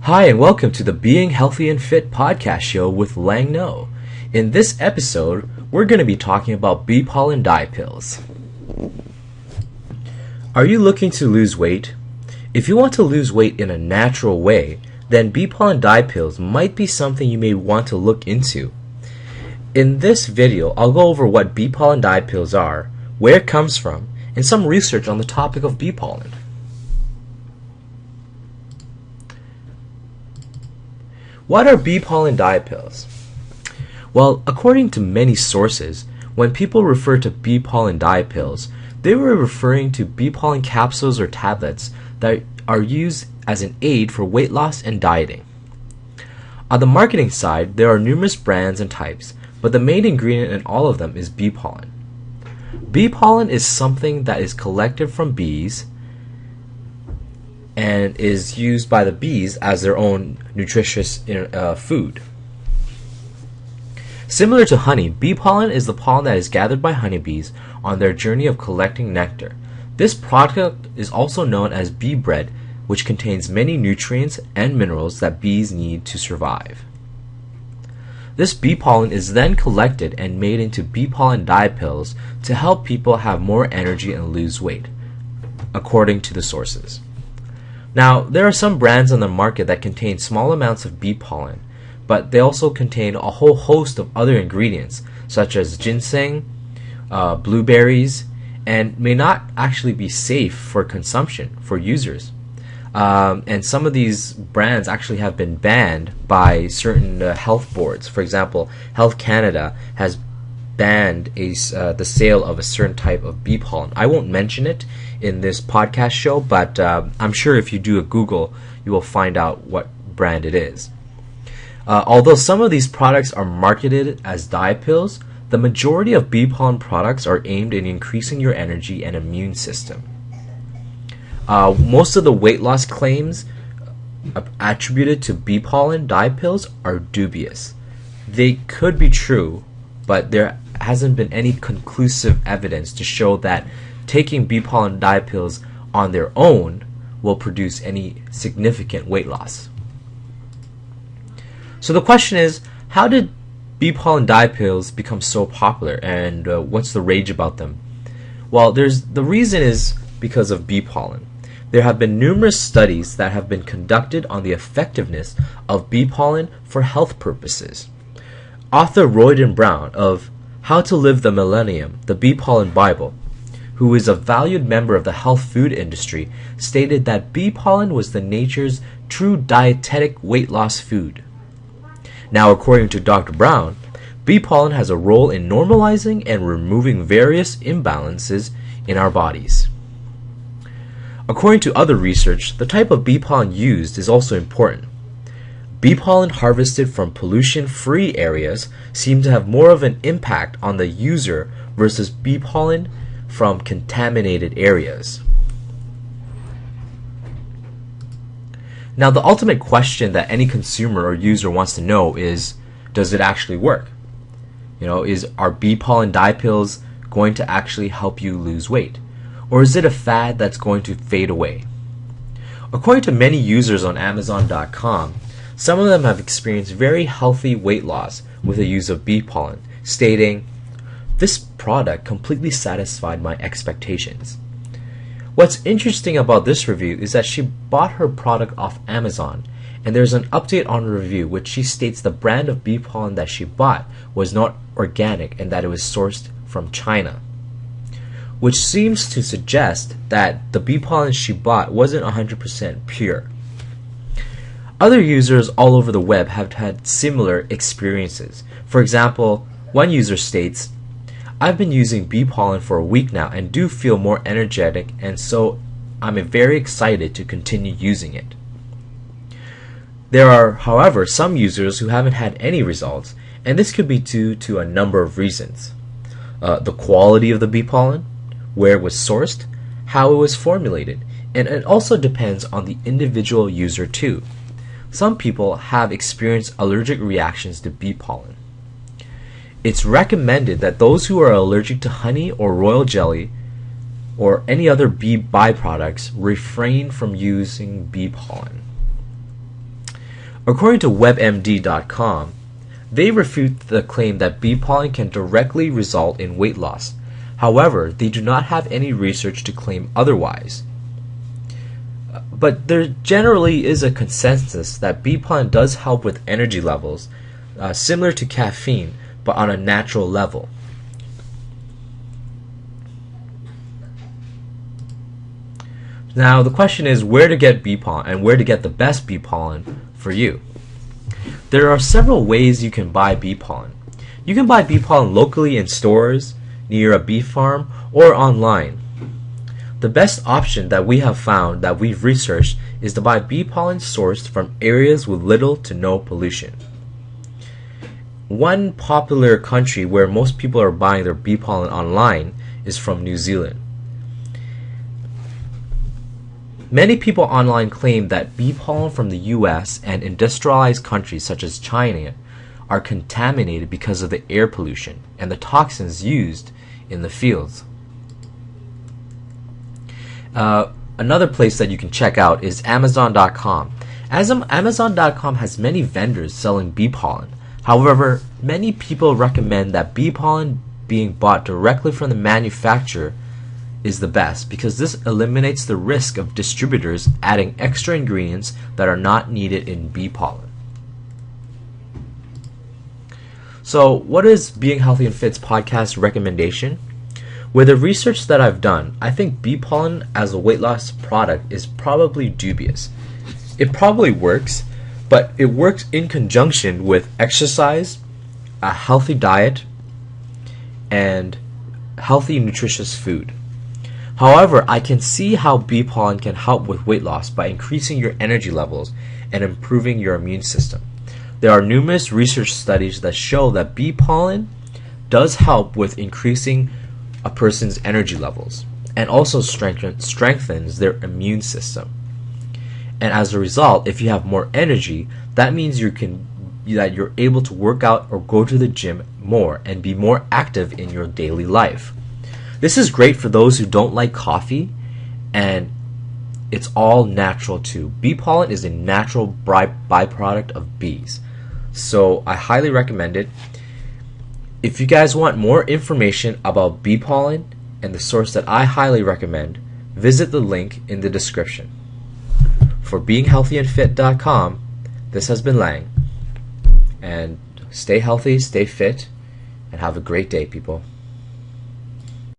Hi, and welcome to the Being Healthy and Fit podcast show with Lang No. In this episode, we're going to be talking about bee pollen diet pills. Are you looking to lose weight? If you want to lose weight in a natural way, then bee pollen diet pills might be something you may want to look into. In this video, I'll go over what bee pollen diet pills are, where it comes from, and some research on the topic of bee pollen. What are bee pollen diet pills? Well, according to many sources, when people refer to bee pollen diet pills, they were referring to bee pollen capsules or tablets that are used as an aid for weight loss and dieting. On the marketing side, there are numerous brands and types, but the main ingredient in all of them is bee pollen. Bee pollen is something that is collected from bees and is used by the bees as their own nutritious food. Similar to honey, bee pollen is the pollen that is gathered by honeybees on their journey of collecting nectar. This product is also known as bee bread, which contains many nutrients and minerals that bees need to survive. This bee pollen is then collected and made into bee pollen diet pills to help people have more energy and lose weight, according to the sources. Now, there are some brands on the market that contain small amounts of bee pollen, but they also contain a whole host of other ingredients, such as ginseng, blueberries, and may not actually be safe for consumption for users. And some of these brands actually have been banned by certain health boards. For example, Health Canada has banned the sale of a certain type of bee pollen. I won't mention it in this podcast show, but I'm sure if you do a Google, you will find out what brand it is. Although some of these products are marketed as diet pills, the majority of bee pollen products are aimed at increasing your energy and immune system. Most of the weight loss claims attributed to bee pollen diet pills are dubious. They could be true, but there hasn't been any conclusive evidence to show that taking bee pollen diet pills on their own will produce any significant weight loss. So the question is, how did bee pollen diet pills become so popular, and what's the rage about them? Well, the reason is because of bee pollen. There have been numerous studies that have been conducted on the effectiveness of bee pollen for health purposes. Author Royden Brown of How to Live the Millennium, the Bee Pollen Bible, who is a valued member of the health food industry, stated that bee pollen was the nature's true dietetic weight loss food. Now, according to Dr. Brown, bee pollen has a role in normalizing and removing various imbalances in our bodies. According to other research, the type of bee pollen used is also important. Bee pollen harvested from pollution-free areas seem to have more of an impact on the user versus bee pollen from contaminated areas. Now, the ultimate question that any consumer or user wants to know is, does it actually work? Are bee pollen diet pills going to actually help you lose weight? Or is it a fad that's going to fade away? According to many users on Amazon.com, some of them have experienced very healthy weight loss with the use of bee pollen, stating, "This product completely satisfied my expectations." What's interesting about this review is that she bought her product off Amazon, and there's an update on the review which she states the brand of bee pollen that she bought was not organic and that it was sourced from China, which seems to suggest that the bee pollen she bought wasn't 100% pure. Other users all over the web have had similar experiences. For example, one user states, "I've been using bee pollen for a week now and do feel more energetic, and so I'm very excited to continue using it." There are, however, some users who haven't had any results, and this could be due to a number of reasons. The quality of the bee pollen, where it was sourced, how it was formulated, and it also depends on the individual user too. Some people have experienced allergic reactions to bee pollen. It's recommended that those who are allergic to honey or royal jelly or any other bee byproducts refrain from using bee pollen. According to WebMD.com, they refute the claim that bee pollen can directly result in weight loss. However, they do not have any research to claim otherwise. But there generally is a consensus that bee pollen does help with energy levels, similar to caffeine, but on a natural level. Now the question is where to get bee pollen and where to get the best bee pollen for you. There are several ways you can buy bee pollen. You can buy bee pollen locally in stores, near a bee farm, or online. The best option that we have found that we've researched is to buy bee pollen sourced from areas with little to no pollution. One popular country where most people are buying their bee pollen online is from New Zealand. Many people online claim that bee pollen from the US and industrialized countries such as China are contaminated because of the air pollution and the toxins used in the fields. Another place that you can check out is Amazon.com. Amazon.com has many vendors selling bee pollen. However, many people recommend that bee pollen being bought directly from the manufacturer is the best because this eliminates the risk of distributors adding extra ingredients that are not needed in bee pollen. So, what is Being Healthy and Fit's podcast recommendation? With the research that I've done, I think bee pollen as a weight loss product is probably dubious. It probably works, but it works in conjunction with exercise, a healthy diet, and healthy, nutritious food. However, I can see how bee pollen can help with weight loss by increasing your energy levels and improving your immune system. There are numerous research studies that show that bee pollen does help with increasing a person's energy levels and also strengthens their immune system. And as a result, if you have more energy, that means that you're able to work out or go to the gym more and be more active in your daily life. This is great for those who don't like coffee, and it's all natural too. Bee pollen is a natural byproduct of bees, so I highly recommend it. If you guys want more information about bee pollen and the source that I highly recommend, visit the link in the description. For beinghealthyandfit.com, this has been Lang, and stay healthy, stay fit, and have a great day, people.